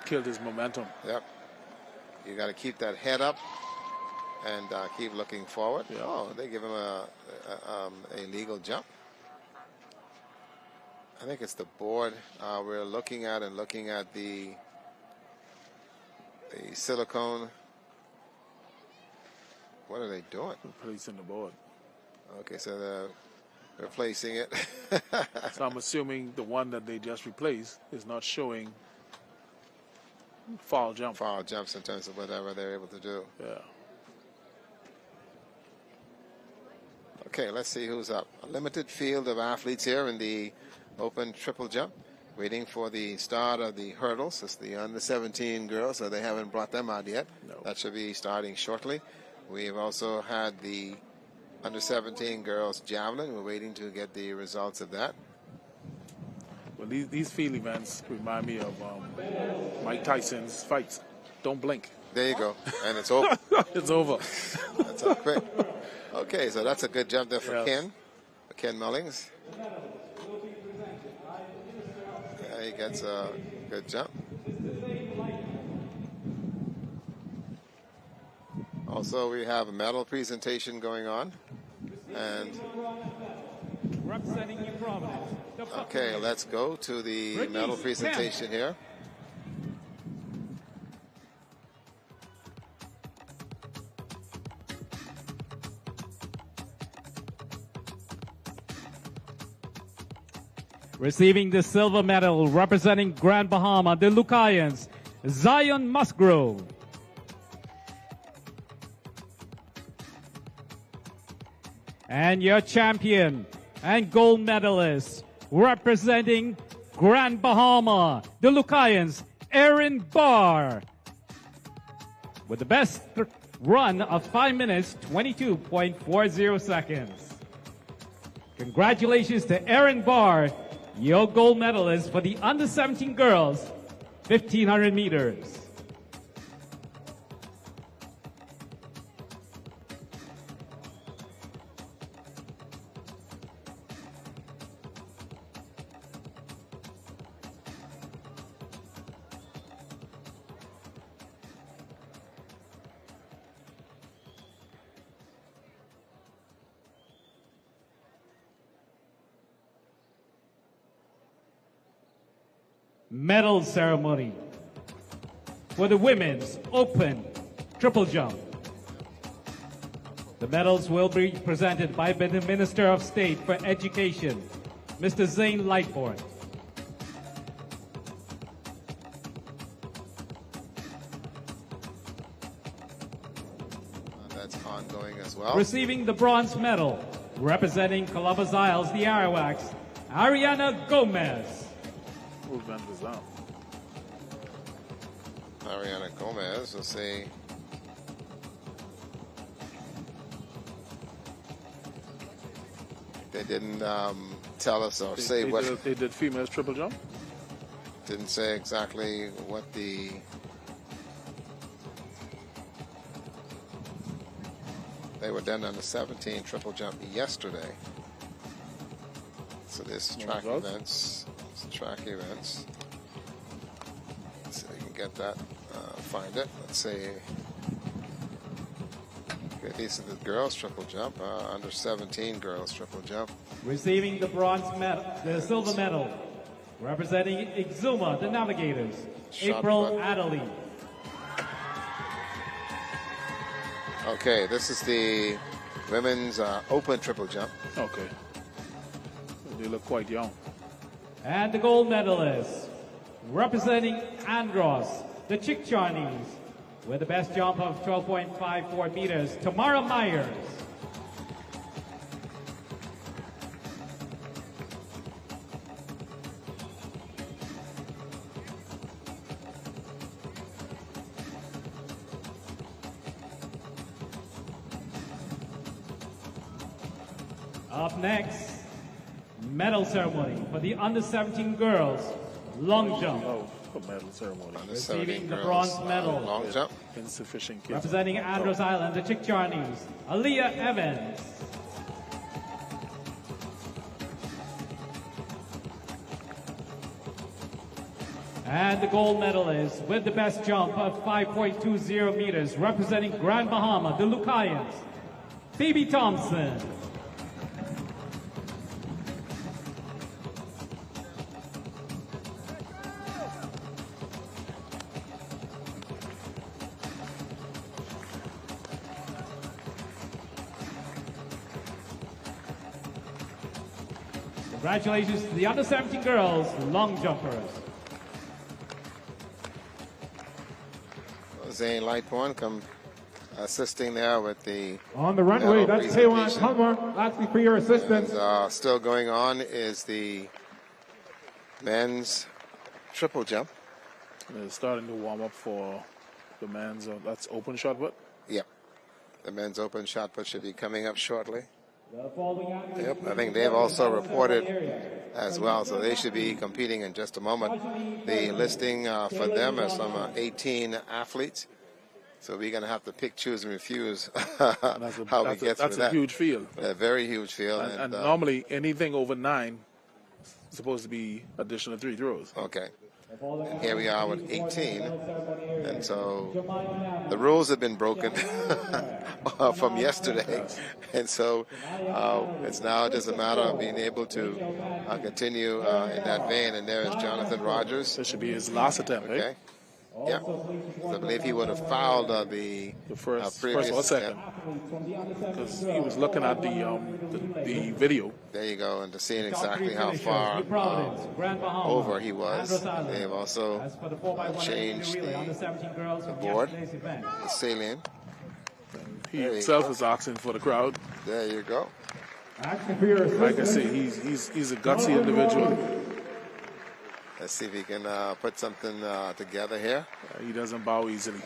killed his momentum. Yep. You got to keep that head up and keep looking forward. Yeah. Oh, they give him a legal jump. I think it's the board we're looking at the silicone. What are they doing? Replacing the board. Okay, so they're replacing it. So I'm assuming the one that they just replaced is not showing fall jump. Fall jumps in terms of whatever they're able to do. Yeah. Okay, let's see who's up. A limited field of athletes here in the open triple jump, waiting for the start of the hurdles. It's the under 17 girls, so they haven't brought them out yet. No. That should be starting shortly. We've also had the under 17 girls javelin. We're waiting to get the results of that. Well, these field events remind me of Mike Tyson's fights. Don't blink. There you go, and it's over. It's over. That's how quick. Okay, so that's a good jump there for Yes. Ken Mullings. Yeah, he gets a good jump. Also, we have a medal presentation going on. And representing New Providence. okay, let's go to the medal presentation here. Receiving the silver medal representing Grand Bahama, the Lucayans, Zion Musgrove. And your champion and gold medalist representing Grand Bahama, the Lucayans, Aaron Barr. With the best run of 5 minutes, 22.40 seconds. Congratulations to Aaron Barr, your gold medalist for the under 17 girls, 1500 meters. Medal ceremony for the women's open triple jump. The medals will be presented by the Minister of State for Education, Mr. Zane Lightbourne. That's ongoing as well. Receiving the bronze medal, representing Columbus Isles, the Arawaks, Ariana Gomez. Movement is up. Ariana Gomez, we'll see. They didn't tell us or say what. They did females triple jump? Didn't say exactly what the. They were done on the 17 triple jump yesterday. So this track events. Track events. Let's see if we can get that, find it. Let's see. Okay, these are the girls triple jump, under 17 girls triple jump. Receiving the bronze medal, the silver medal, representing Exuma, the Navigators, April Adderley. Okay, this is the women's open triple jump. Okay. They look quite young. And the gold medalist, representing Andros, the Chickcharnies, with the best jump of 12.54 meters, Tamara Myers. Up next, medal ceremony for the under 17 girls, long jump. Oh, for medal ceremony. Under Receiving 17 the girls, bronze medal. long jump. Insufficient kids. Representing Andros Island, the Chickcharnies, Aaliyah Evans. And the gold medalist with the best jump of 5.20 meters, representing Grand Bahama, the Lucayans, Phoebe Thompson. Congratulations to the under-17 girls long jumpers. Zane Lightborn come assisting there with the on the runway. That's K1 Hummer. Lastly, for your assistance. And, still going on is the men's triple jump. They're starting to warm up for the men's. That's open shot put. Yep, the men's open shot put should be coming up shortly. Yep, Yep, I think they've also reported as well, so they should be competing in just a moment. The listing for them is some 18 athletes, so we're going to have to pick, choose, and refuse how we get through that. That's a huge field. A very huge field. And normally anything over 9 is supposed to be additional 3 throws. Okay. And here we are with 18, and so the rules have been broken from yesterday, and so it's now just a matter of being able to continue in that vein. And there is Jonathan Rogers. This should be his last attempt, Okay. right? Yeah, so I believe he would have fouled the first previous or second, because he was looking at the video. There you go, and to seeing exactly how far over he was. They have also changed the board, the saline. He himself is asking for the crowd. There you go. Like I say, he's a gutsy individual. Let's see if he can put something together here. He doesn't bow easily.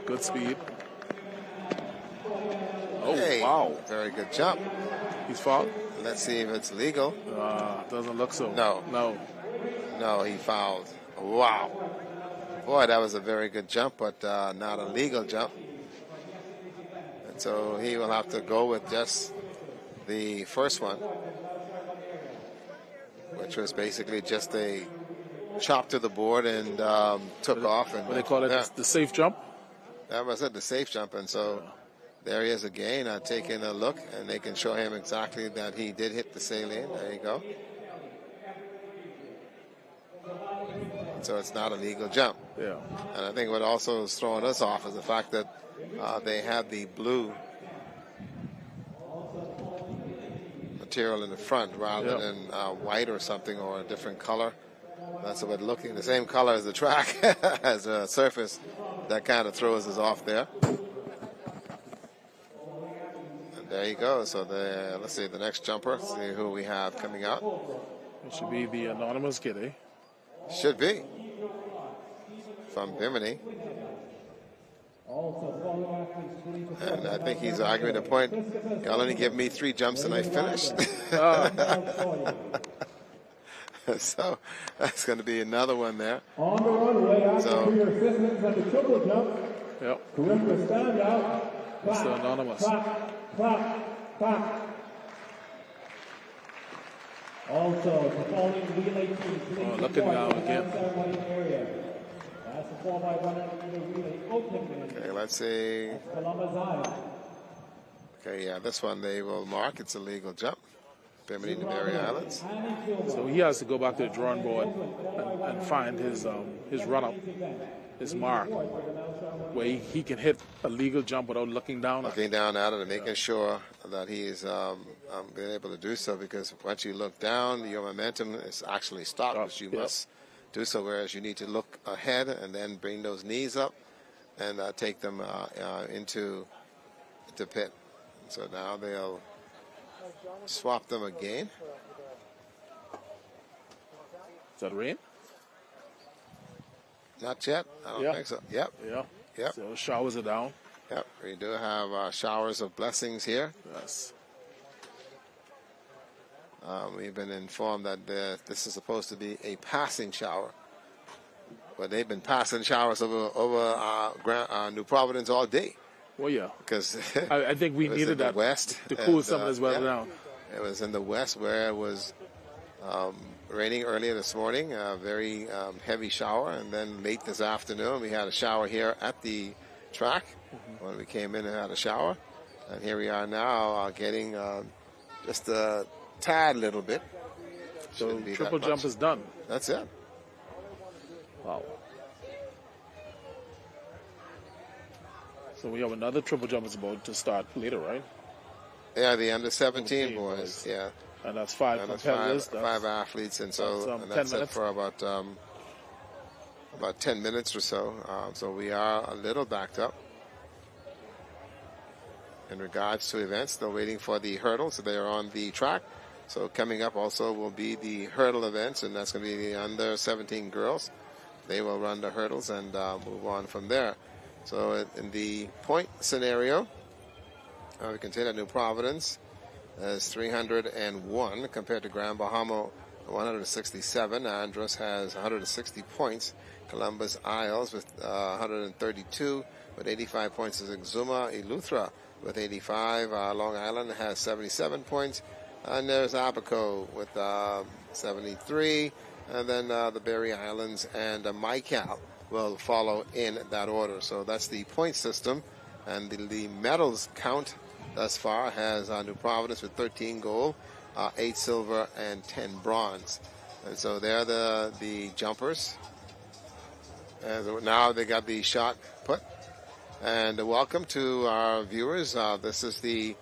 Good speed. Oh, Hey, wow. very good jump. He's fouled? Let's see if it's legal. Doesn't look so. No, he fouled. Wow. Boy, that was a very good jump, but not a legal jump. And so he will have to go with just the first one, which was basically just a chop to the board and took off. And What they call it, the safe jump? That was it, the safe jump. And so there he is again, taking a look, and they can show him exactly that he did hit the saline. There you go. And so it's not a legal jump. Yeah. And I think what also is throwing us off is the fact that they have the blue material in the front rather than white or something, or a different color. That's what looking the same color as the track, as a surface. That kind of throws us off there. And there you go. So let's see the next jumper. See who we have coming out. It should be the anonymous kid, eh? Should be from Bimini. And I think he's arguing the point. Y'all only give me 3 jumps and I finished. So that's going to be another one there. On the runway, asking for your assistance at the triple jump. Yep. Whoever stand out. Mr. Anonymous. Clap. Also, the following relay team, please looking now report to the again. ceremony area. That's the 4x100 meter relay opening. Okay, let's see. Columbus High. Okay, yeah, this one they will mark. It's a legal jump. Bimini and the Berry Islands. So he has to go back to the drawing board and find his run-up, his mark, where he can hit a legal jump without looking down. Looking down at it and making sure that he's been able to do so, because once you look down, your momentum is actually stopped, which you must do so, whereas you need to look ahead and then bring those knees up and take them into the pit. So now they'll swap them again. Is that rain? Not yet. I don't think so. Yep. Yeah. So showers are down. Yep. We do have showers of blessings here. Yes. We've been informed that this is supposed to be a passing shower, but they've been passing showers over New Providence all day. Well, yeah. Because I think we needed that west to cool some of this weather down. It was in the west where it was raining earlier this morning, a very heavy shower, and then late this afternoon we had a shower here at the track. When we came in and had a shower, and here we are now getting just a tad little bit. So triple jump is done. That's it. Wow. So we have another triple jump is about to start later, right? Yeah, the under 17 boys. Yeah. And that's five competitors. Five athletes, and so that's it for about 10 minutes or so. So we are a little backed up in regards to events. Still waiting for the hurdles. So they are on the track. So coming up also will be the hurdle events, and that's going to be the under 17 girls. They will run the hurdles and move on from there. So in the point scenario, we can say that New Providence is 301 compared to Grand Bahama 167. Andros has 160 points. Columbus Isles with 132 with 85 points is Exuma. Eleuthera with 85. Long Island has 77 points. And there's Abaco with 73. And then the Berry Islands and Mycal will follow in that order. So that's the point system. And the medals count thus far has New Providence with 13 gold, 8 silver, and 10 bronze. And so they're the jumpers. And now they got the shot put. And welcome to our viewers. This is the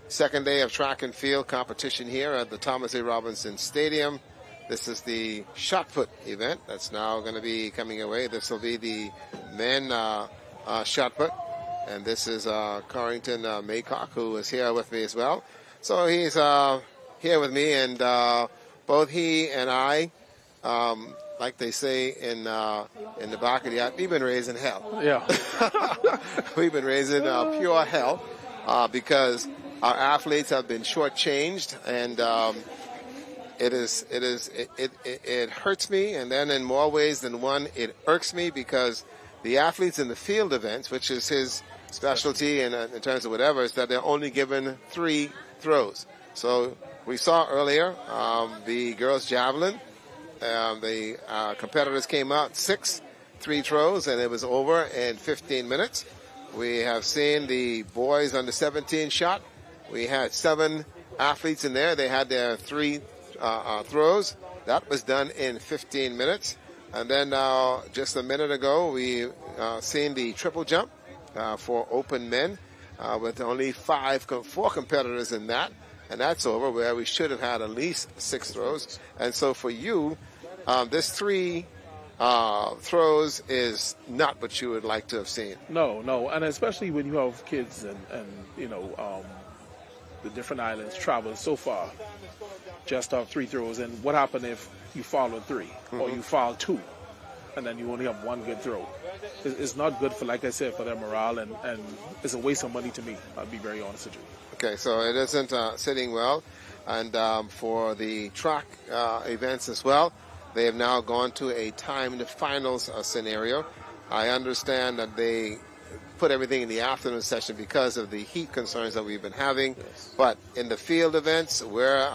second day of track and field competition here at the Thomas A. Robinson Stadium. This is the shot put event that's now going to be coming away. This will be the men shot put. And this is Carrington Maycock, who is here with me as well. So he's here with me, and both he and I, like they say in the back of the act, we've been raising hell. Yeah. We've been raising pure hell because our athletes have been shortchanged, and it hurts me, and then in more ways than one, it irks me because the athletes in the field events, which is his specialty and in terms of whatever, is that they're only given 3 throws. So we saw earlier the girls javelin, the competitors came out 3 throws, and it was over in 15 minutes. We have seen the boys under 17 shot. We had 7 athletes in there. They had their 3 throws. That was done in 15 minutes. And then just a minute ago, we seen the triple jump for open men with only 4 competitors in that. And that's over, where we should have had at least 6 throws. And so for you, this 3 throws is not what you would like to have seen. No. And especially when you have kids and you know, the different islands travel so far, just have 3 throws. And what happened if you follow 3 or you follow 2 and then you only have 1 good throw? It's not good for, like I said, for their morale, and it's a waste of money to me. I'll be very honest with you. Okay, so it isn't sitting well. And for the track events as well, they have now gone to a timed finals scenario. I understand that they put everything in the afternoon session because of the heat concerns that we've been having. Yes. But in the field events, where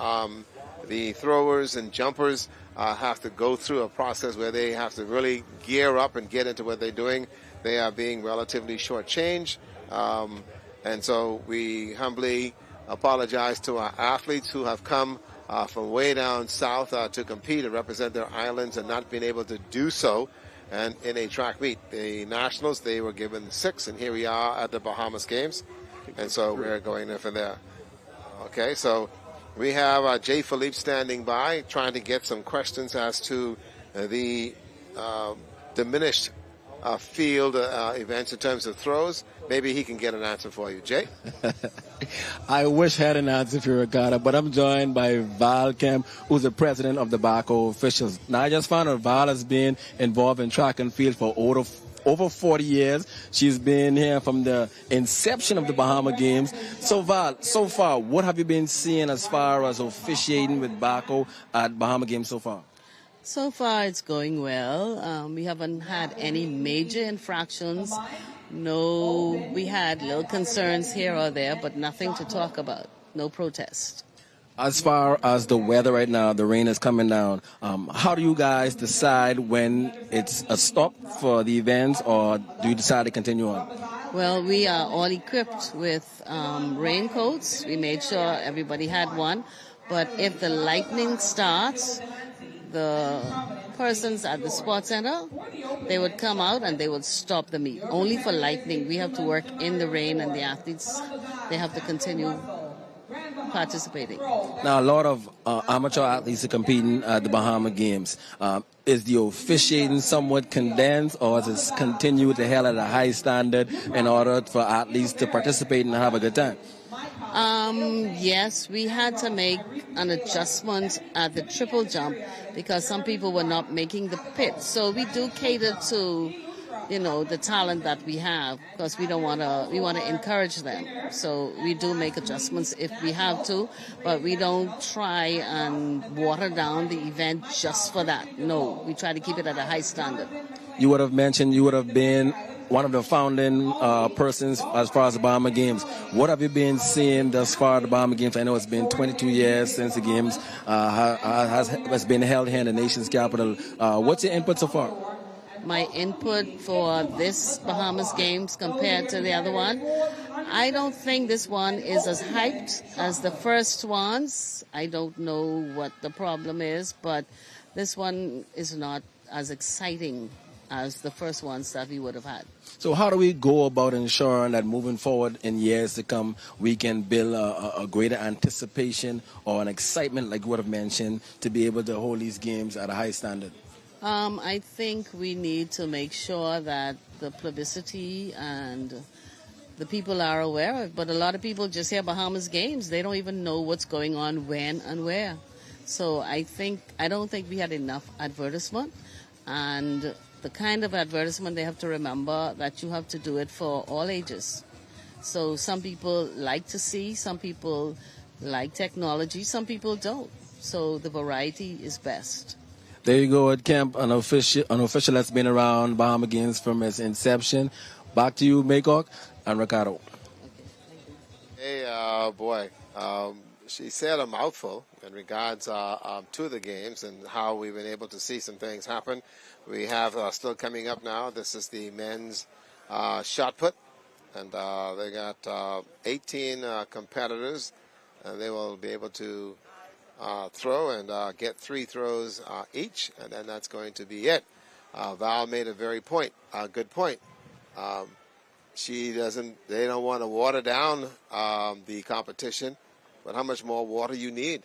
the throwers and jumpers have to go through a process where they have to really gear up and get into what they're doing, they are being relatively shortchanged. And so we humbly apologize to our athletes who have come from way down south to compete and represent their islands and not being able to do so. And in a track meet, the nationals, they were given 6, and here we are at the Bahamas Games. And so we're going there from there. Okay, so we have Jay Philippe standing by, trying to get some questions as to the diminished field events in terms of throws. Maybe he can get an answer for you. Jay? I wish I had an answer for Ricardo, but I'm joined by Val Kemp, who's the president of the BACO officials. Now, I just found out Val has been involved in track and field for over 40 years. She's been here from the inception of the Bahama Games. So, Val, so far, what have you been seeing as far as officiating with BACO at Bahama Games so far? So far, it's going well. We haven't had any major infractions. No, we had little concerns here or there, but nothing to talk about. No protest. As far as the weather right now, the rain is coming down. How do you guys decide when it's a stop for the events, or do you decide to continue on? Well, we are all equipped with raincoats. We made sure everybody had one. But if the lightning starts, the persons at the sports center, they would come out and they would stop the meet. Only for lightning, we have to work in the rain, and the athletes, they have to continue participating. Now, a lot of amateur athletes are competing at the Bahamas Games. Is the officiating somewhat condensed, or is it continue to held at a high standard in order for athletes to participate and have a good time? Yes, we had to make an adjustment at the triple jump because some people were not making the pit. So we do cater to, the talent that we have, because we want to encourage them. So we do make adjustments if we have to, but we don't try and water down the event just for that. No, we try to keep it at a high standard. You would have mentioned you would have been one of the founding persons as far as the Bahamas Games. What have you been seeing thus far at the Bahamas Games? I know it's been 22 years since the Games has been held here in the nation's capital. What's your input so far? My input for this Bahamas Games compared to the other one, I don't think this one is as hyped as the first ones. I don't know what the problem is, but this one is not as exciting as the first ones that we would have had. So how do we go about ensuring that moving forward in years to come, we can build a greater anticipation or an excitement, like you would have mentioned, to be able to hold these games at a high standard? I think we need to make sure that the publicity and the people are aware of it. But a lot of people just hear Bahamas Games. They don't even know what's going on, when and where. So I don't think we had enough advertisement. And the kind of advertisement, they have to remember that you have to do it for all ages. So some people like to see, some people like technology, some people don't. So the variety is best. There you go, Ed Kemp, an official that's been around Bahamas Games from its inception. Back to you, Maycock and Ricardo. Hey, boy, she said a mouthful in regards to the games and how we've been able to see some things happen. We have still coming up now. This is the men's shot put, and they got 18 competitors, and they will be able to throw and get 3 throws each, and then that's going to be it. Val made a good point. They don't want to water down the competition, but how much more water you need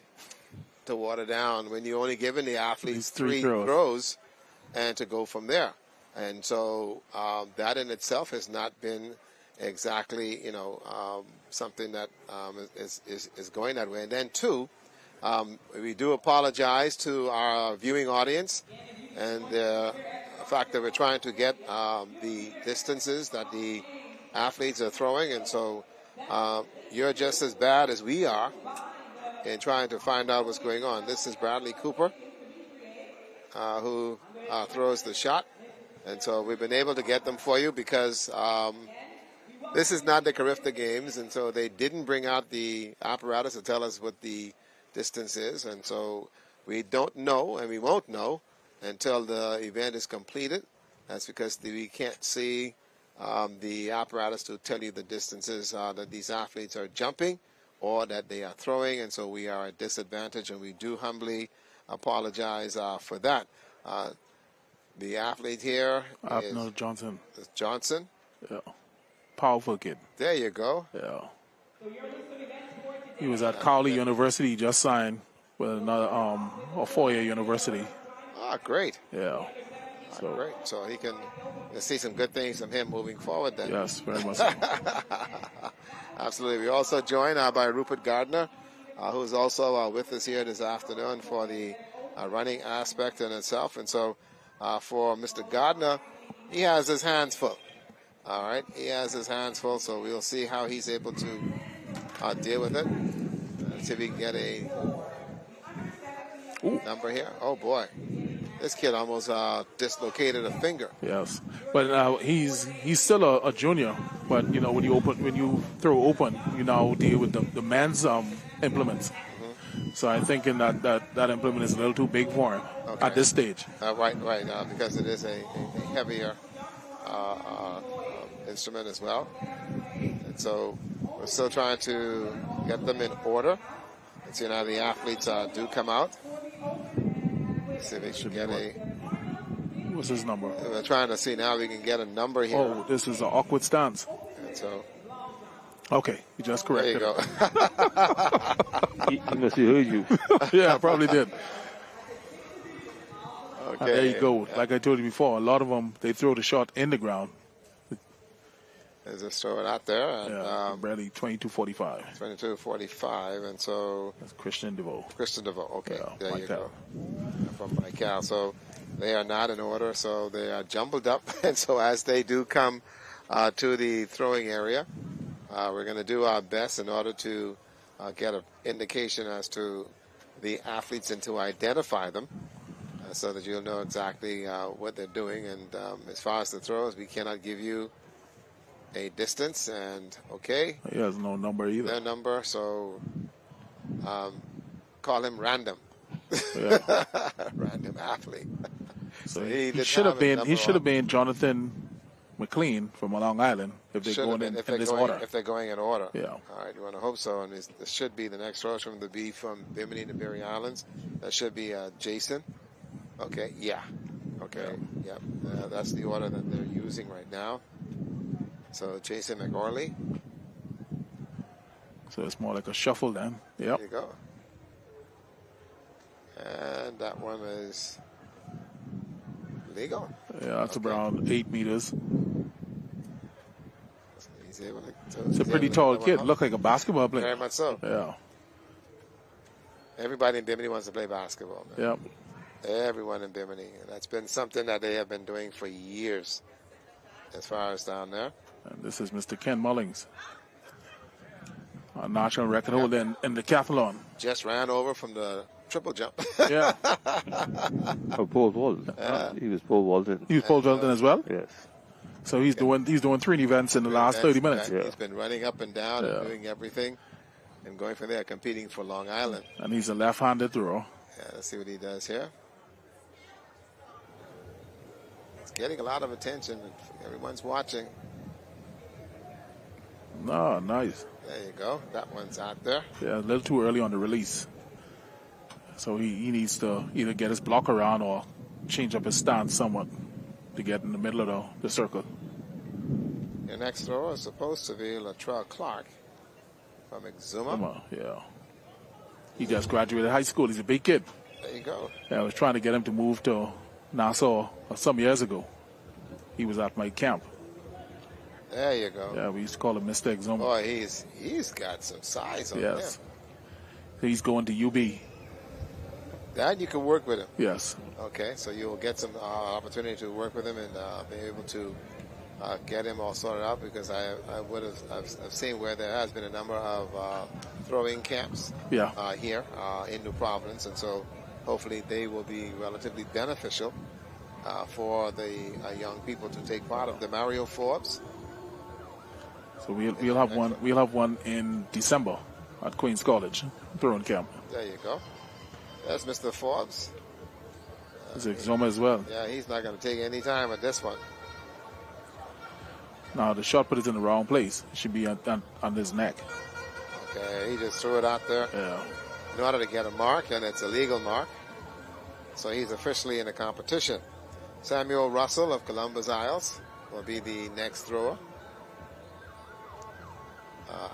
to water down when you're only giving the athletes 3 throws and to go from there. And so that in itself has not been exactly, something that is going that way. And then 2, we do apologize to our viewing audience and the fact that we're trying to get the distances that the athletes are throwing, and so you're just as bad as we are in trying to find out what's going on. This is Bradley Cooper, who throws the shot, and so we've been able to get them for you because this is not the Carifta Games, and so they didn't bring out the apparatus to tell us what the distance is, and so we don't know, and we won't know until the event is completed. That's because we can't see the apparatus to tell you the distances that these athletes are jumping or that they are throwing, and so we are at disadvantage, and we do humbly apologize for that. The athlete here is Johnson. Johnson. Yeah. Powerful kid. There you go. Yeah. He was at Cowley University. He just signed with another a 4-year university. Ah, great. Yeah. So great. So he can see some good things from him moving forward then. Yes, very much so. Absolutely. We're also joined by Rupert Gardner, who's also with us here this afternoon for the running aspect in itself. And so for Mr. Gardner, he has his hands full. All right. He has his hands full, so we'll see how he's able to deal with it. Let's see if we can get a number here. Oh, boy. This kid almost dislocated a finger. Yes, but he's still a junior. But when you throw open, you now deal with the men's implements. So I'm thinking that implement is a little too big for him at this stage. Right, because it is a heavier instrument as well. And so we're still trying to get them in order. Let's see now the athletes do come out. Let's see if they should get What's his number? We're trying to see now if we can get a number here. Oh, this is an awkward stance. And so, okay, you just corrected. There you go. He must have heard you. Yeah, I probably did. Okay. There you go. Like I told you before, a lot of them, they throw the shot in the ground. There's a throw it out there. And, barely 22-45. 22-45, and so... That's Christian DeVoe. Okay, yeah, there Mike you go. From Mike Cal. So they are not in order, so they are jumbled up. And so as they do come to the throwing area, we're going to do our best in order to get an indication as to the athletes and to identify them so that you'll know exactly what they're doing. And as far as the throws, we cannot give you a distance, and he has no number either. No number, so call him random. Yeah. Random athlete. So he should have been Jonathan McLean from Long Island if they're going in this order. If they're going in order. Yeah. All right, you want to hope so. And this should be the next throw from the B from Bimini to Berry Islands. That should be Jason. Okay, yeah. Okay, yeah. That's the order that they're using right now. So Jason McOrley. So it's more like a shuffle then. Yep. There you go. And that one is legal. Yeah, that's around 8 meters. He's able to, it's a pretty tall kid. Look like a basketball player. Very much so. Yeah. Everybody in Bimini wants to play basketball, man. Yep. Everyone in Bimini. And that's been something that they have been doing for years as far as down there. And this is Mr. Ken Mullings, a national record holder in the decathlon. Just ran over from the triple jump. Yeah. Or pole vault. He was pole vaulting. He was pole vaulting as well? Yes. So he's doing 3 events in the last 30 minutes. Yeah. He's been running up and down and doing everything and going from there, competing for Long Island. And he's a left-handed thrower. Yeah, let's see what he does here. It's getting a lot of attention. Everyone's watching. No, nice. There you go. That one's out there. Yeah, a little too early on the release. So he needs to either get his block around or change up his stance somewhat to get in the middle of the circle. Your next thrower is supposed to be Latrell Clark from Exuma. Yeah. He just graduated high school. He's a big kid. There you go. Yeah, I was trying to get him to move to Nassau some years ago. He was at my camp. There you go. Yeah, we used to call him Mr. Exuma. Boy, he's got some size on him. So he's going to UB. That you can work with him. Yes. Okay, so you'll get some opportunity to work with him and be able to get him all sorted out, because I've seen where there has been a number of throwing camps here in New Providence, and so hopefully they will be relatively beneficial for the young people to take part of the Mario Forbes. So we'll have one. We'll have one in December at Queens College throwing camp. There you go. That's Mr. Forbes. It's Exuma as well. Yeah, he's not going to take any time at this one. Now the shot put is in the wrong place. It should be on his neck. Okay, he just threw it out there. Yeah. In order to get a mark, and it's a legal mark. So he's officially in the competition. Samuel Russell of Columbus Isles will be the next thrower.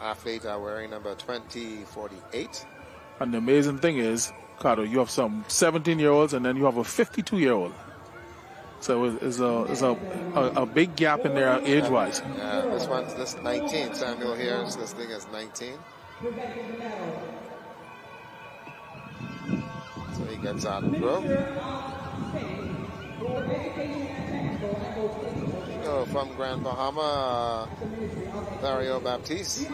Athlete wearing number 2048. And the amazing thing is, Carter, you have some 17-year-olds and then you have a 52-year-old. So it's a big gap in there age-wise. Yeah, this 19. Samuel here is listing as 19. So he gets out of the room. From Grand Bahama, Dario Baptiste.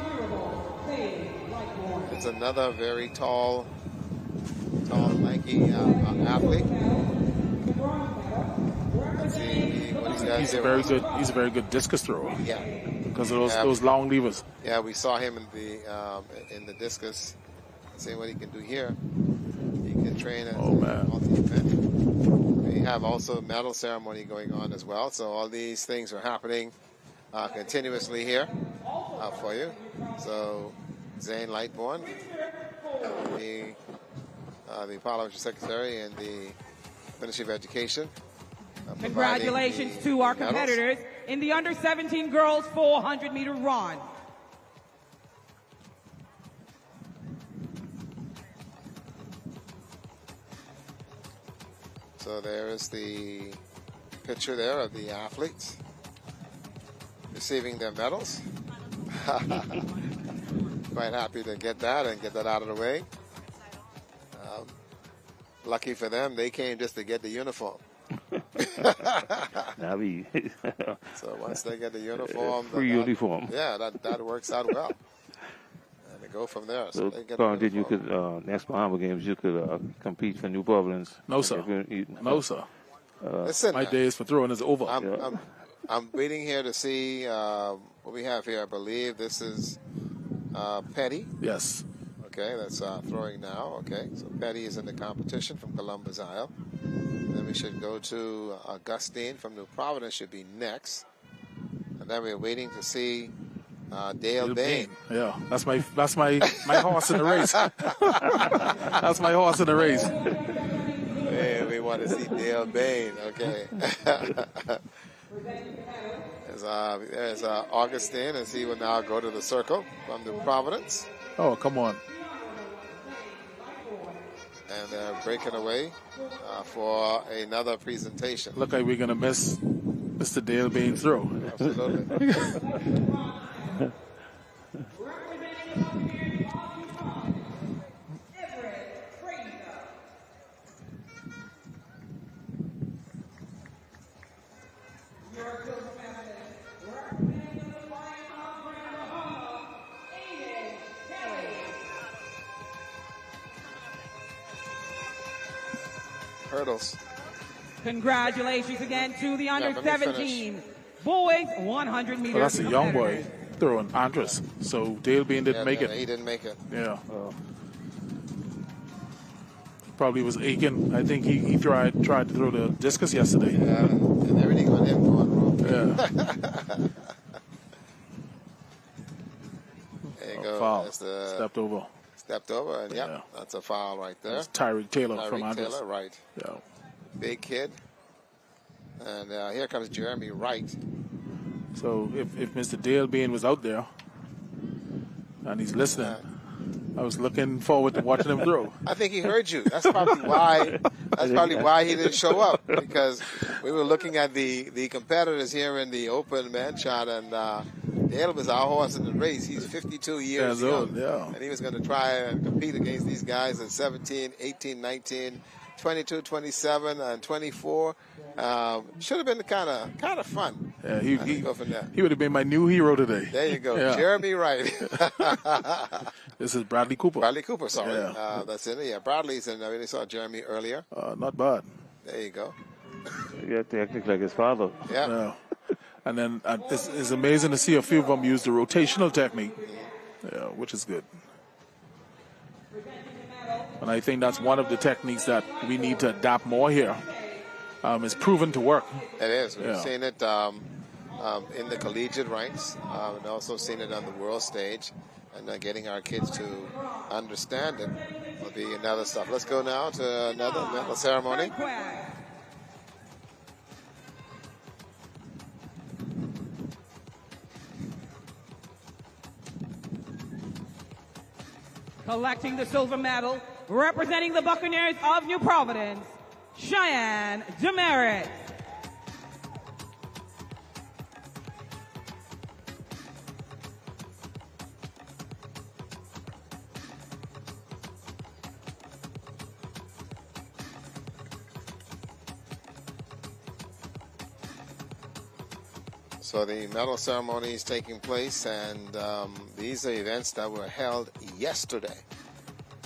It's another very tall, lanky athlete. Let's see what he's got. He's a very good discus thrower. Yeah, because of those long levers. Yeah, we saw him in the discus See what he can do here. He can train as Oh, man. multi-event. We have also a medal ceremony going on as well. So all these things are happening continuously here for you. So Zane Lightbourne, the Parliamentary Secretary and the Ministry of Education. Congratulations to our competitors in the under-17 girls 400-meter run. So there is the picture there of the athletes receiving their medals. Quite happy to get that and get that out of the way. Lucky for them, they came just to get the uniform. So once they get the uniform, free uniform. Yeah, that works out well. And they go from there. So they get Carlton, you could next Bahamas games you could compete for New Providence. No, sir. No, sir. Listen, my days for throwing is over. I'm waiting here to see what we have here. I believe this is Petty. Yes. Okay, that's throwing now. Okay, so Petty is in the competition from Columbus, Isle. Then we should go to Augustine from New Providence should be next. And then we're waiting to see Dale Bain. Yeah, that's my horse in the race. That's my horse in the race. Hey, we want to see Dale Bain. Okay. There's Augustine, as he will now go to the circle from New Providence. Oh, come on. And they're breaking away for another presentation. Look like we're going to miss Mr. Dale Bain's throw. Absolutely. Hurdles. Congratulations again to the under-17 boys 100 meters. Well, that's a young boy throwing Andres. So Dale Bain didn't make it. He didn't make it. Yeah. Probably was aching. I think he tried to throw the discus yesterday. Yeah, and everything on him going wrong. Yeah. There you go. Foul. That's the Stepped over. Stepped over, and yeah, that's a foul right there. That's Tyreek Taylor from Tyreek Andres. Taylor, right. Yeah. Big kid. And here comes Jeremy Wright. So if Mr. Dale Bain was out there and he's listening, I was looking forward to watching him throw. I think he heard you. That's probably why. That's probably why he didn't show up, because we were looking at the competitors here in the open man shot, and Dale was our horse in the race. He's 52 years old, yeah. and he was going to try and compete against these guys at 17, 18, 19, 22, 27, and 24. Should have been kind of fun. Yeah, he go from there. He would have been my new hero today. There you go, yeah. Jeremy Wright. This is Bradley Cooper. Bradley Cooper, sorry. Yeah. That's it. Yeah, Bradley's in. I really saw Jeremy earlier. Not bad. There you go. Yeah, technique like his father. Yeah. And then it's amazing to see a few of them use the rotational technique, which is good. And I think that's one of the techniques that we need to adapt more here. It's proven to work. It is. We've seen it in the collegiate ranks, and also seen it on the world stage. And getting our kids to understand it will be another stuff. Let's go now to another medal ceremony. Collecting the silver medal, representing the Buccaneers of New Providence, Cheyenne Demerit. So the medal ceremony is taking place, and these are events that were held yesterday.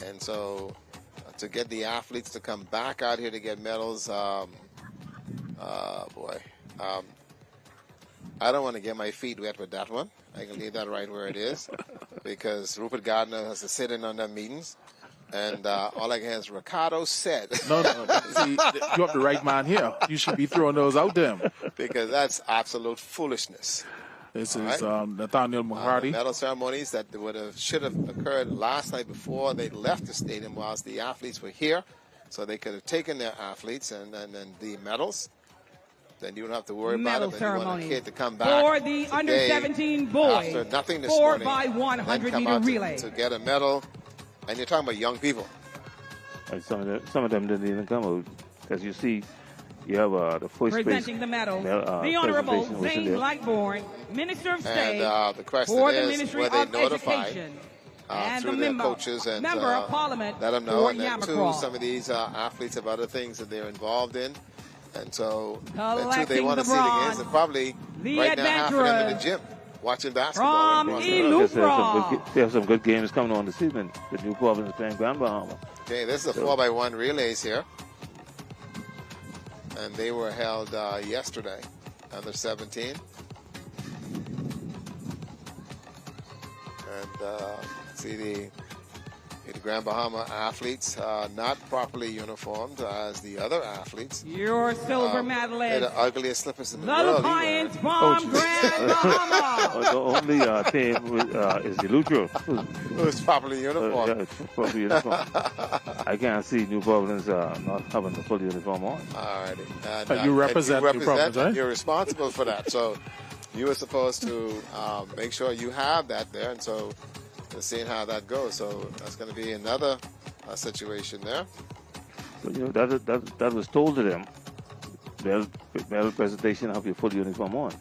And so to get the athletes to come back out here to get medals, I don't want to get my feet wet with that one. I can leave that right where it is, because Rupert Gardner has to sit in on them meetings. And all I can hear is Ricardo said. No. See, you have the right man here. You should be throwing those out there. Because that's absolute foolishness. This All is right. Nathaniel The McCarty. medal ceremonies that should have occurred last night before they left the stadium whilst the athletes were here. So they could have taken their athletes and the medals. Then you don't have to worry Medal about it. Then you want a ceremony kid to come back for the today under 17 boys. after nothing this 4 morning, by then 100 come meter out relay. to get a medal. And you're talking about young people. And some of them didn't even come out. As you see, you have the first Presenting place, the medal, the the Honorable presentation was in Zane there. Lightbourne, Minister of State And the question for the is, Ministry were they of notified Education and through the their member, coaches and member of Parliament let them know? for And then, too, Yamacraw. some of these athletes have other things that they're involved in. And so, then, too, they Collecting want to the see the games. bronze, And probably the right now, half of them in the adventurers gym watching basketball. from across the Yes, Ilufra. they have some good games coming on this evening. The New Providence playing Grand Bahama. Okay, this is a 4x1 relays here. And they were held yesterday, under 17. And see the Grand Bahama athletes not properly uniformed as the other athletes. Your silver They're medalist, the ugliest slippers in the the world. Defiance either. from Grand Bahama. The only team is the Lutra. Who's properly uniformed. Yeah, it's properly uniform. I can't see New Providence not having the full uniform on. All righty. And you represent New Providence, right? You're responsible for that. So you were supposed to make sure you have that there. And so we're seeing how that goes. So that's going to be another situation there. So, you know, that was told to them. Medal presentation have your full uniform on.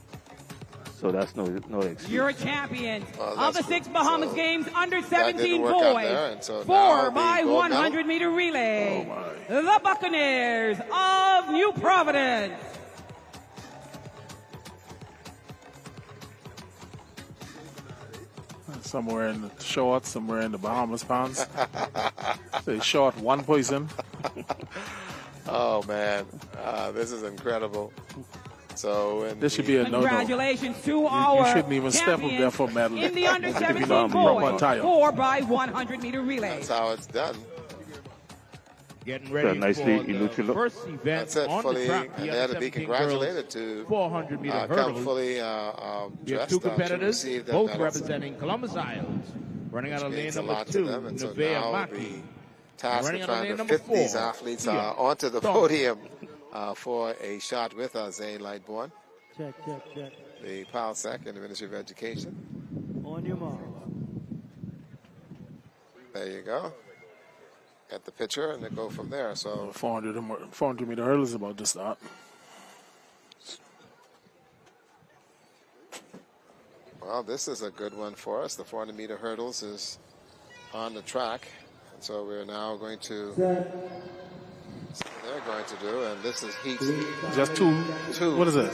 So that's no excuse. You're a champion Well, of the that's 6 good. Bahamas So Games under that 17 didn't work out there, and boys. so now 4 the by gold 100 medal. meter relay. Oh, my. The Buccaneers of New Providence. Somewhere in the shorts, somewhere in the Bahamas pants. They short one person. Oh, man. This is incredible. So, and This should be a no-no. Congratulations to You our shouldn't even step up there for a medal. in the under If you 17 don't have proper boys attire. 4 by 100 meter relay. that's how it's done. Getting ready nicely for the illustrated. first event That's it, on fully, the track. and The they're to under be 17 congratulated girls, to 400 meter come hurdles. fully We have dressed two to competitors, receive their both medals, representing Columbus Isles. Running out of lane means a number lot to 2, them. And so Nevaeh now the Maki. task Running of on trying lane to number fit these 4, athletes Tia onto the Thompson. podium for a shot with Zane Lightbourne, Check. the PALSEC in the Ministry of Education. On your mark. There you go. Get the picture and then go from there. So 400 meter hurdle is about to start. well, this is a good one for us. The 400 meter hurdles is on the track. And so we're now going to, they're going to do, and this is heat Just two. What is it?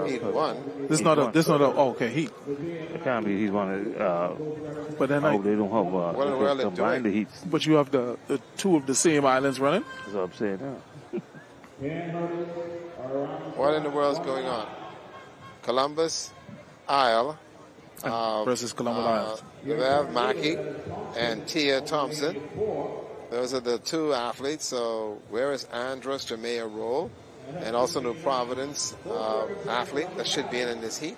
heat one. This not a. Oh, okay, heat. It can't be he's one But then I hope they don't have What in the world they're combine the doing? heats. but you have the two of the same islands running. That's what I'm saying now. What in the world's going on? Columbus Isle Versus Columbus Isles. Nevaeh Maki and Tia Thompson. Those are the two athletes. So where is Andros Jamea Roll? And also New Providence athlete that should be in this heat.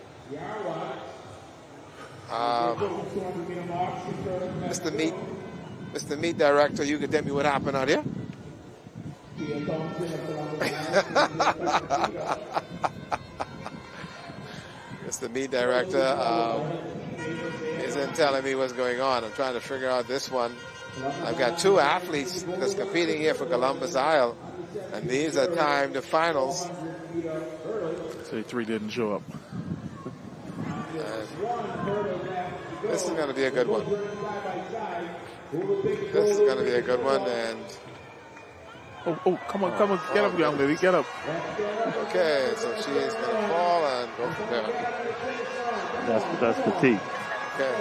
Mr. Meat Director, you could tell me what happened out here? Mr. Meat Director isn't telling me what's going on. I'm trying to figure out this one. I've got two athletes that's competing here for Columbus Isle, and these are timed the finals. Say three didn't show up. This is going to be a good one. This is going to be a good one, and Oh, come on, get up, young lady, get up. okay, so she is going to fall and go from there. That's fatigue. Okay.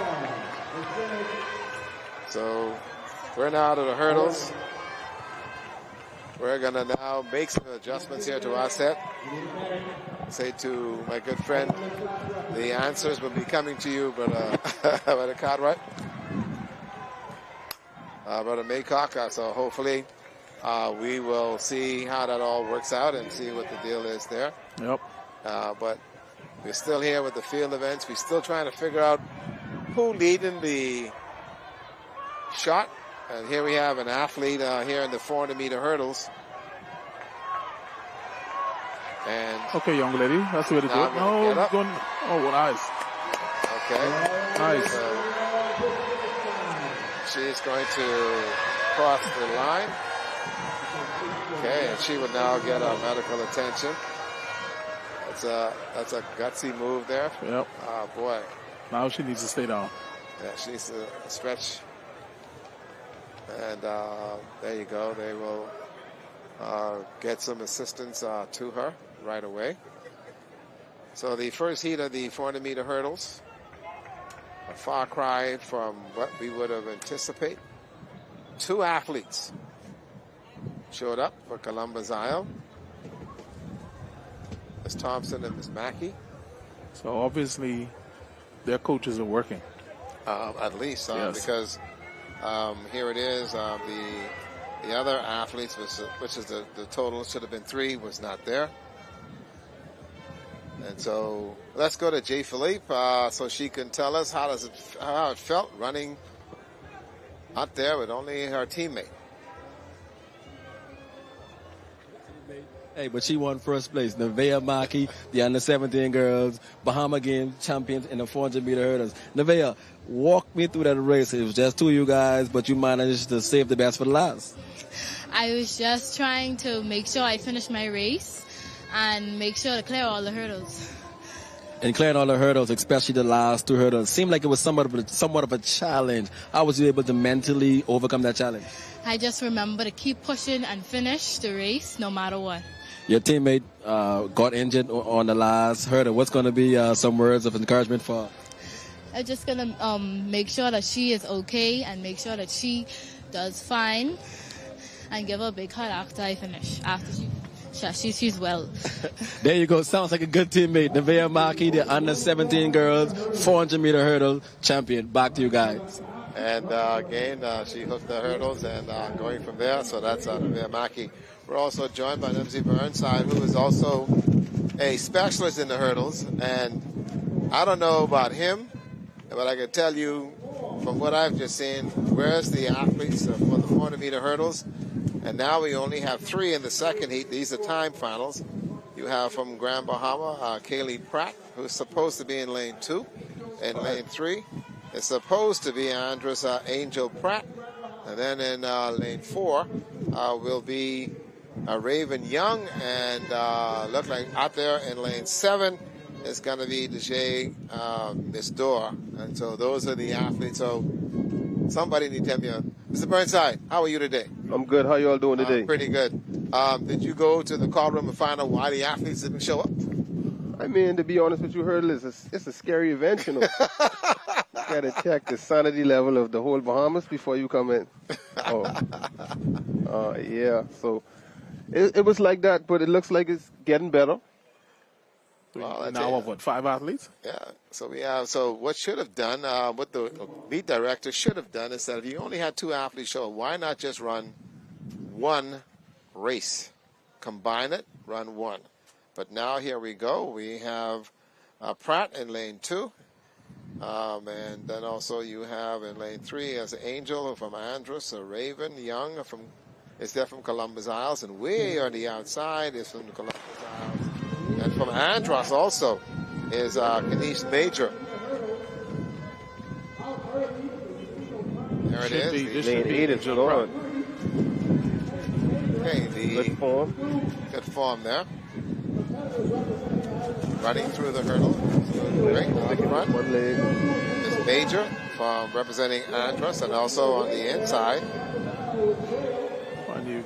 So we're now to the hurdles. We're going to now make some adjustments here to our set. Say to my good friend, the answers will be coming to you, but Cartwright. Brother Maycock. So hopefully we will see how that all works out and see what the deal is there. Yep. But we're still here with the field events. We're still trying to figure out who leading the shot. And here we have an athlete here in the 400-meter hurdles. And okay, young lady, that's the way to do it. No, going. Oh, nice. Okay. Nice. She's going to cross the line. Okay, and she would now get our medical attention. That's a gutsy move there. Yep. Oh, boy. Now she needs to stay down. Yeah, she needs to stretch. And there you go. They will get some assistance to her right away. So the first heat of the 400-meter hurdles, a far cry from what we would have anticipated. 2 athletes showed up for Columbus Isle. Ms. Thompson and Ms. Mackey. So obviously their coaches are working. At least, Yes. because here it is. The other athletes, which is the total, should have been 3, was not there. And so let's go to Jay Philippe so she can tell us how it felt running out there with only her teammate. Hey, but she won first place. Nevaeh Mackey, the under-17 girls, Bahamas game champions in the 400-meter hurdles. Nevaeh, walk me through that race. It was just 2 of you guys, but you managed to save the best for the last. I was just trying to make sure I finished my race and make sure to clear all the hurdles. And clearing all the hurdles, especially the last 2 hurdles, seemed like it was somewhat of a challenge. How was you able to mentally overcome that challenge? I just remember to keep pushing and finish the race no matter what. Your teammate got injured on the last hurdle. What's going to be some words of encouragement for her? I'm just going to make sure that she is okay and make sure that she does fine and give her a big hug after I finish, after she's well. There you go. Sounds like a good teammate. Nevaeh Mackey, the under-17 girls 400-meter hurdle champion. Back to you guys. And again, she hooked the hurdles and going from there. So that's Nevaeh Mackey. We're also joined by Nimsy Burnside, who is also a specialist in the hurdles. And I don't know about him, but I can tell you from what I've just seen, where's the athletes for the 400-meter hurdles? And now we only have 3 in the second heat. These are time finals. You have from Grand Bahama, Kaylee Pratt, who's supposed to be in lane 2. In lane 3, it's supposed to be Andres Angel Pratt. And then in lane 4 will be Raven Young. And look like out there in lane 7 is going to be Dejay Miss Door. And so those are the athletes. So somebody need to tell me, Mr. Burnside, how are you today? I'm good. How you all doing today? Pretty good. Did you go to the call room and find out why the athletes didn't show up? I mean, to be honest with you, hurdle it's a scary event, you know. You got to check the sanity level of the whole Bahamas before you come in. Yeah. So it was like that, but it looks like it's getting better. Well, now of what, 5 athletes? Yeah. So we have. So what should have done? What the meet director should have done is that if you only had 2 athletes show, why not just run 1 race, combine it, run 1. But now here we go. We have Pratt in lane 2, and then also you have in lane 3 as Angel from Andros, Raven Young is there from Columbus Isles, and way on the outside is from the Columbus Isles. And from Andros also is Kanish Major. There it is. Lane 8 is gone. Okay, Good form. Good form there. Running through the hurdle. Great. Good run. One leg. Is Major from representing Andros, and also on the inside.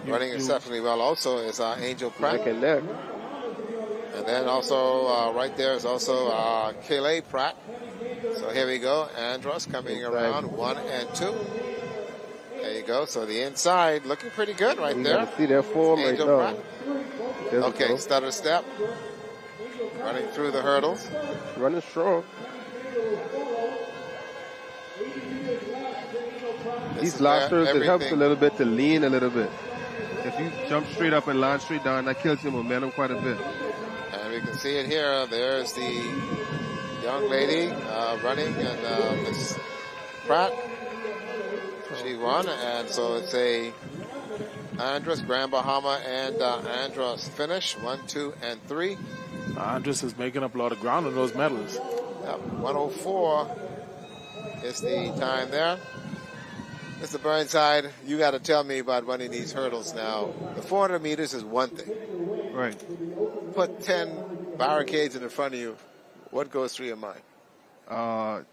Running exceptionally well also is Angel Pratt. Neck and neck. And then also right there is also Kaylee Pratt. So here we go. Andros coming around 1 and 2. There you go. So the inside looking pretty good right there. See their form Angel right now. Okay, stutter step. Running through the hurdles. Running strong. These last hurdles, it helps a little bit to lean a little bit. If you jump straight up and land straight down, that kills your momentum quite a bit. And we can see it here. There's the young lady running, and Miss Pratt. She won, and so it's a Andros, Grand Bahama, and Andros finish 1, 2, and 3. Andros is making up a lot of ground on those medals. Yep, 104 is the time there. Mr. Burnside, you got to tell me about running these hurdles now. The 400 meters is one thing. Right. Put 10 barricades in front of you. What goes through your mind?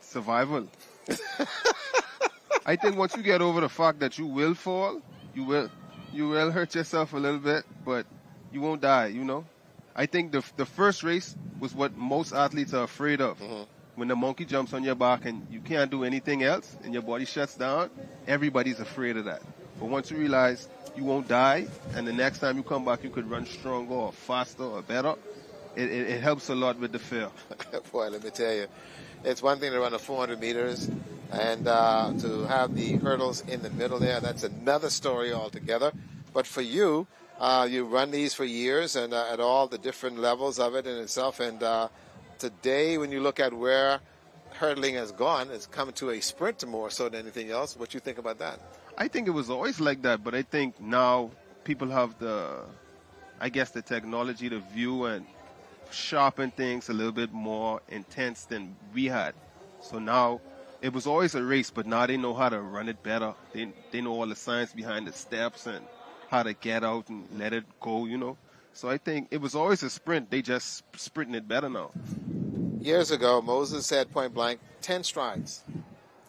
Survival. I think once you get over the fact that you will fall, you will hurt yourself a little bit, but you won't die, you know? I think the first race was what most athletes are afraid of. Mm-hmm. When the monkey jumps on your back and you can't do anything else and your body shuts down, everybody's afraid of that. But once you realize you won't die and the next time you come back you could run stronger or faster or better, it helps a lot with the fear. Boy, let me tell you, it's one thing to run the 400 meters and to have the hurdles in the middle there, that's another story altogether. But for you, you run these for years and at all the different levels of it in itself. And today, when you look at where hurdling has gone, it's come to a sprint more so than anything else. What you think about that? I think it was always like that, but I think now people have the technology to view and sharpen things a little bit more intense than we had. So now it was always a race, but now they know how to run it better. They know all the science behind the steps and how to get out and let it go, you know. So I think it was always a sprint. They just sprinting it better now. Years ago, Moses said point blank, 10 strides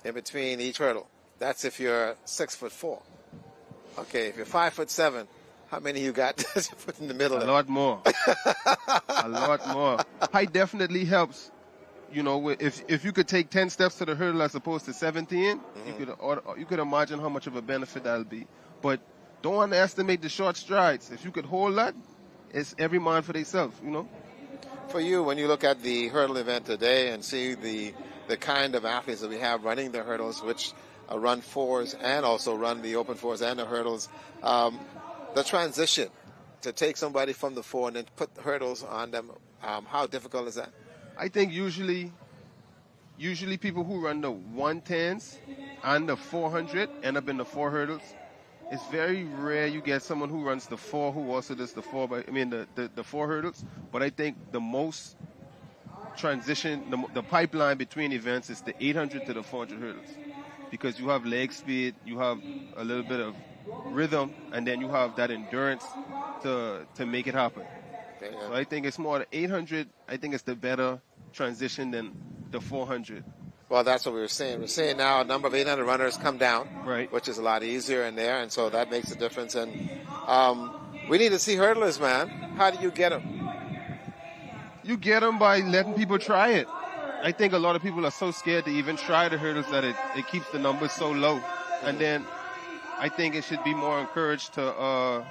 in between each hurdle. That's if you're 6'4". Okay, if you're 5'7", how many you got to put in the middle? A lot more. A lot more. Height definitely helps. You know, if you could take 10 steps to the hurdle as opposed to 17, you could imagine how much of a benefit that'll be. But don't underestimate the short strides. If you could hold that, it's every man for themselves, you know. For you, when you look at the hurdle event today and see the kind of athletes that we have running the hurdles, which run fours and also run the open fours and the hurdles, the transition to take somebody from the four and then put the hurdles on them, how difficult is that? I think usually people who run the 110s and the 400 end up in the four hurdles. It's very rare you get someone who runs the four who also does the four hurdles. But I think the most transition, the pipeline between events is the 800 to the 400 hurdles. Because you have leg speed, you have a little bit of rhythm, and then you have that endurance to make it happen. Okay, yeah. So I think it's more the 800, I think it's the better transition than the 400. Well, that's what we were saying. We're saying now a number of 800 runners come down, right, which is a lot easier in there, and so that makes a difference. And we need to see hurdlers, man. How do you get them? You get them by letting people try it. I think a lot of people are so scared to even try the hurdles that it keeps the numbers so low. And then I think it should be more encouraged to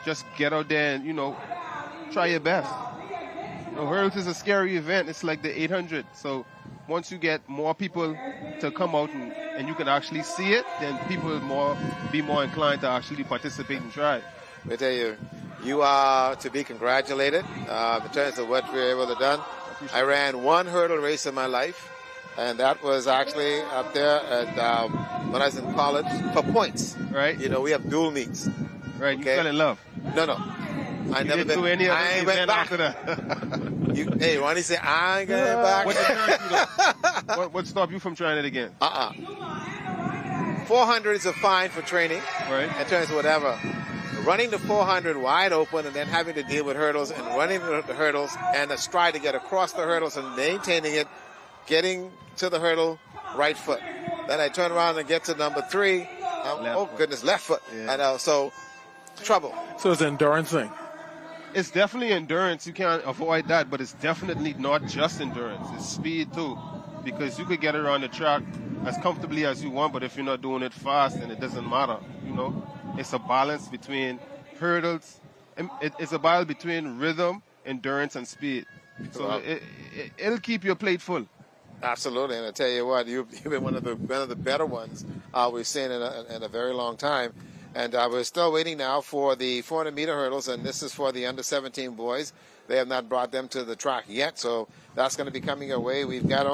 just get out there and, you know, try your best. You know, hurdles is a scary event. It's like the 800. So once you get more people to come out and you can actually see it, then people will be more inclined to actually participate and try. I tell you, you are to be congratulated in terms of what we were able to do. I ran one hurdle race in my life, and that was actually up there at when I was in college for points. Right. You know, we have dual meets. Right. Okay? You fell in love. No. I never been. Any other I went back. After that. Hey, Ronnie said, I ain't going back. What stopped you from trying it again? 400 is a fine for training. Right. In terms of whatever. Running the 400 wide open and then having to deal with hurdles and running the hurdles and a stride to get across the hurdles and maintaining it, getting to the hurdle, right foot. Then I turn around and get to number 3. Left foot. Yeah. And so trouble. So it's an endurance thing. It's definitely endurance. You can't avoid that, but it's definitely not just endurance. It's speed too, because you could get around the track as comfortably as you want, but if you're not doing it fast, then it doesn't matter, you know. It's a balance between hurdles. It's a balance between rhythm, endurance, and speed. So it'll keep your plate full. Absolutely, and I tell you what, you've been one of the better ones we've seen in a very long time. And we're still waiting now for the 400-meter hurdles, and this is for the under-17 boys. They have not brought them to the track yet, so that's going to be coming our way. We've got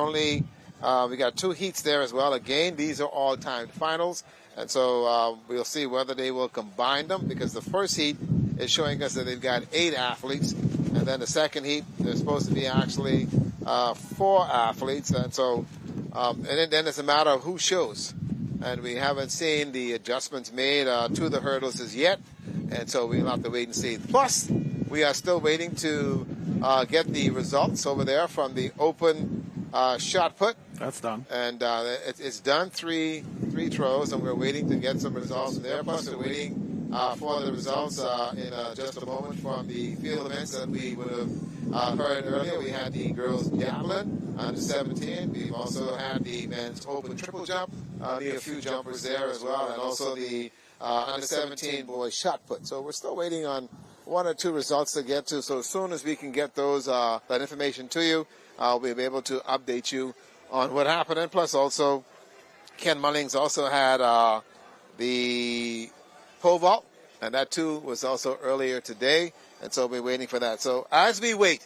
we got 2 heats there as well. Again, these are all timed finals, and so we'll see whether they will combine them, because the first heat is showing us that they've got 8 athletes, and then the second heat there's supposed to be actually 4 athletes, and so and then it's a matter of who shows. And we haven't seen the adjustments made to the hurdles as yet, and so we'll have to wait and see. Plus, we are still waiting to get the results over there from the open shot put. That's done. And it's done, three throws, and we're waiting to get some results there. Plus, we're waiting for the results in just a moment from the field events that we would have heard earlier. We had the girls javelin under 17. We've also had the men's open triple jump. Need a few jumpers there as well, and also the under 17 boys shot put. So we're still waiting on 1 or 2 results to get to. So as soon as we can get those that information to you, we'll be able to update you on what happened. And plus, also Ken Mullings also had the pole vault, and that too was also earlier today. And so we're waiting for that. So as we wait,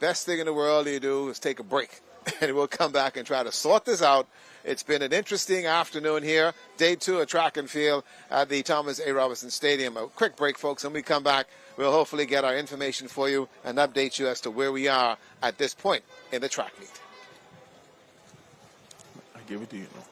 best thing in the world you do is take a break, and we'll come back and try to sort this out. It's been an interesting afternoon here. Day 2 of track and field at the Thomas A. Robinson Stadium. A quick break, folks. When we come back, we'll hopefully get our information for you and update you as to where we are at this point in the track meet. I give it to you now.